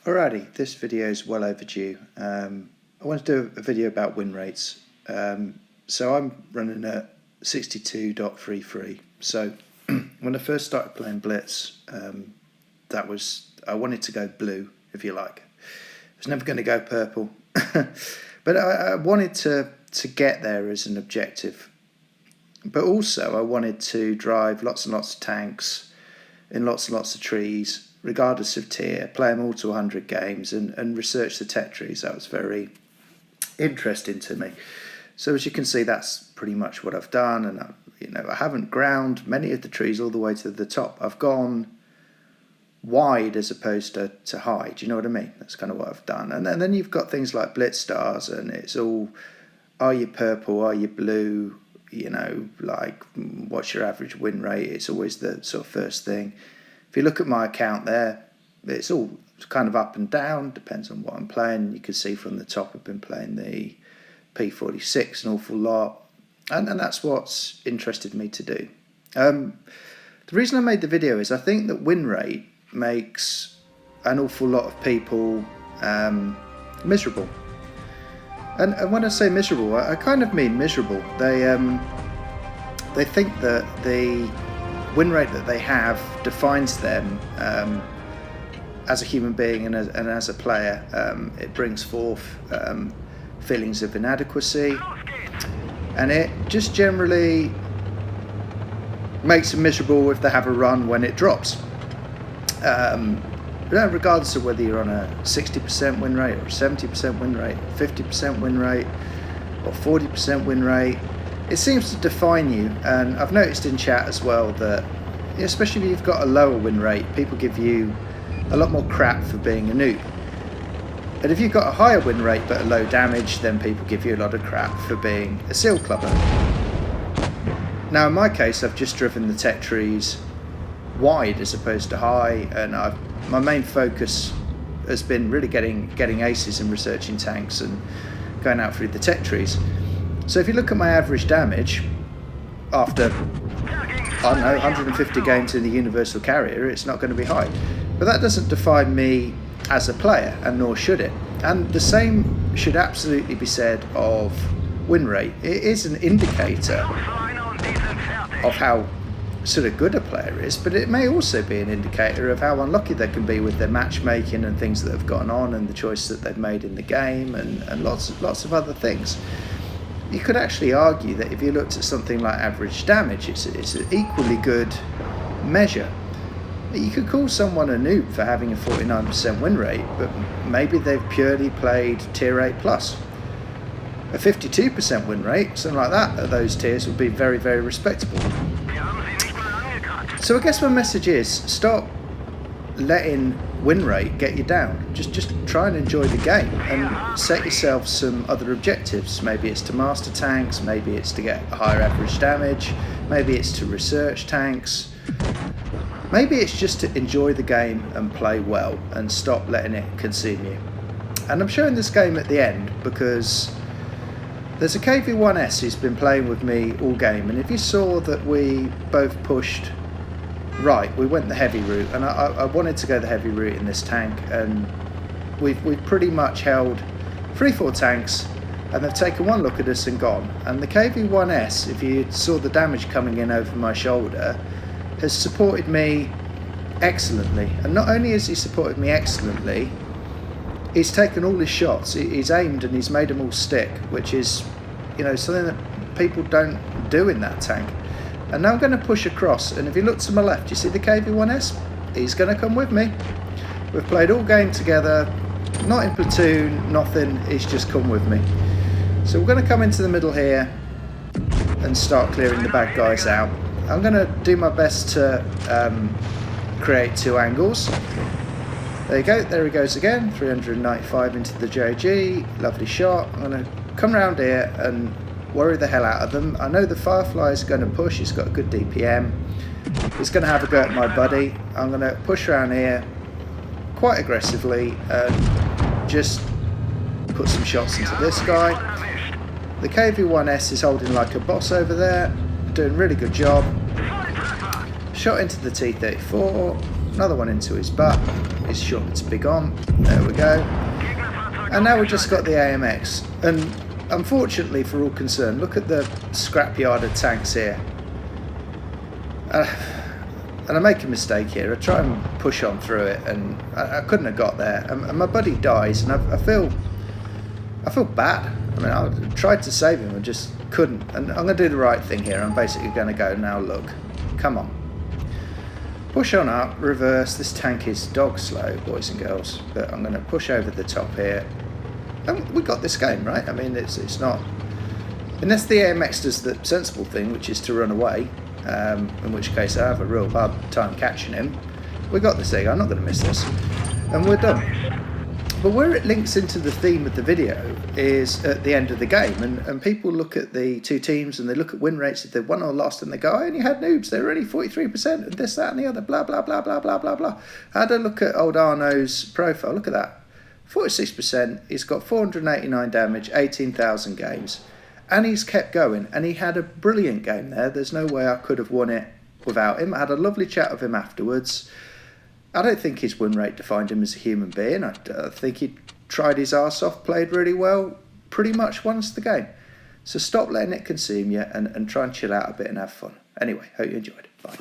Alrighty, this video is well overdue. I want to do a video about win rates. So I'm running at 62.33. So when I first started playing Blitz, I wanted to go blue, if you like. I was never going to go purple, but I wanted to get there as an objective. But also I wanted to drive lots and lots of tanks in lots and lots of trees, regardless of tier, play them all to 100 games and research the tech trees. That was very interesting to me. So as you can see, that's pretty much what I've done. And I haven't ground many of the trees all the way to the top. I've gone wide as opposed to high. Do you know what I mean? That's kind of what I've done. And then you've got things like Blitz stars, and it's all, are you purple, are you blue? Like, what's your average win rate? It's always the sort of first thing. If you look at my account there, it's all kind of up and down, depends on what I'm playing. You can see from the top I've been playing the P46 an awful lot, and that's what's interested me to do. The reason I made the video is I think that win rate makes an awful lot of people miserable. And when I say miserable, I kind of mean miserable. They think that the win rate that they have defines them as a human being and as a player. It brings forth feelings of inadequacy, and it just generally makes them miserable if they have a run when it drops. Regardless of whether you're on a 60% win rate or a 70% win rate, 50% win rate or 40% win rate, it seems to define you. And I've noticed in chat as well that, especially if you've got a lower win rate, people give you a lot more crap for being a noob. And if you've got a higher win rate but a low damage, then people give you a lot of crap for being a seal clubber. Now in my case, I've just driven the tech trees wide as opposed to high, and my main focus has been really getting aces and researching tanks and going out through the tech trees. So if you look at my average damage after, I don't know, 150 games in the universal carrier, it's not going to be high. But that doesn't define me as a player, and nor should it. And the same should absolutely be said of win rate. It is an indicator of how sort of good a player is, but it may also be an indicator of how unlucky they can be with their matchmaking and things that have gone on and the choice that they've made in the game and lots of other things. You could actually argue that if you looked at something like average damage, it's an equally good measure. You could call someone a noob for having a 49% win rate, but maybe they've purely played tier 8 plus. A 52% win rate, something like that, at those tiers would be very, very respectable. So I guess my message is, stop letting win rate get you down. Just try and enjoy the game and set yourself some other objectives. Maybe it's to master tanks, maybe it's to get a higher average damage, maybe it's to research tanks, maybe it's just to enjoy the game and play well and stop letting it consume you. And I'm showing this game at the end because there's a KV1S who's been playing with me all game, and if you saw that we both pushed right, we went the heavy route, and I wanted to go the heavy route in this tank, and we've pretty much held 3-4 tanks, and they've taken one look at us and gone. And the KV1S, if you saw the damage coming in over my shoulder, has supported me excellently. And not only has he supported me excellently, he's taken all his shots, he's aimed and he's made them all stick, which is, something that people don't do in that tank. And now I'm going to push across, and if you look to my left, you see the KV1S? He's going to come with me. We've played all game together, not in platoon, nothing, he's just come with me. So we're going to come into the middle here and start clearing the bad guys out. I'm going to do my best to create 2 angles. There you go, there he goes again, 395 into the JG, lovely shot. I'm going to come around here and worry the hell out of them. I know the Firefly is going to push, he's got a good DPM. He's going to have a go at my buddy. I'm going to push around here quite aggressively and just put some shots into this guy. The KV1S is holding like a boss over there, doing a really good job. Shot into the T-34, another one into his butt. is short to big on. There we go. And now we've just got the AMX. And unfortunately for all concerned, look at the scrapyard of tanks here. And I make a mistake here. I try and push on through it, and I couldn't have got there. And my buddy dies, and I feel bad. I mean, I tried to save him, and just couldn't. And I'm going to do the right thing here. I'm basically going to go, now look, come on. Push on up, reverse. This tank is dog slow, boys and girls. But I'm going to push over the top here. And we got this game, right? I mean, it's not... Unless the AMX does the sensible thing, which is to run away, in which case I have a real hard time catching him. We got this thing, I'm not going to miss this. And we're done. But where it links into the theme of the video is at the end of the game, and people look at the two teams and they look at win rates if they've won or lost, and they go, I only had noobs, they were only 43%, and this, that and the other, blah, blah, blah, blah, blah, blah, blah. I had a look at old Arnold's profile, look at that. 46%, he's got 489 damage, 18,000 games, and he's kept going, and he had a brilliant game there. There's no way I could have won it without him. I had a lovely chat with him afterwards. I don't think his win rate defined him as a human being. I think he tried his arse off, played really well, pretty much won us the game. So stop letting it consume you and try and chill out a bit and have fun. Anyway, hope you enjoyed. Bye.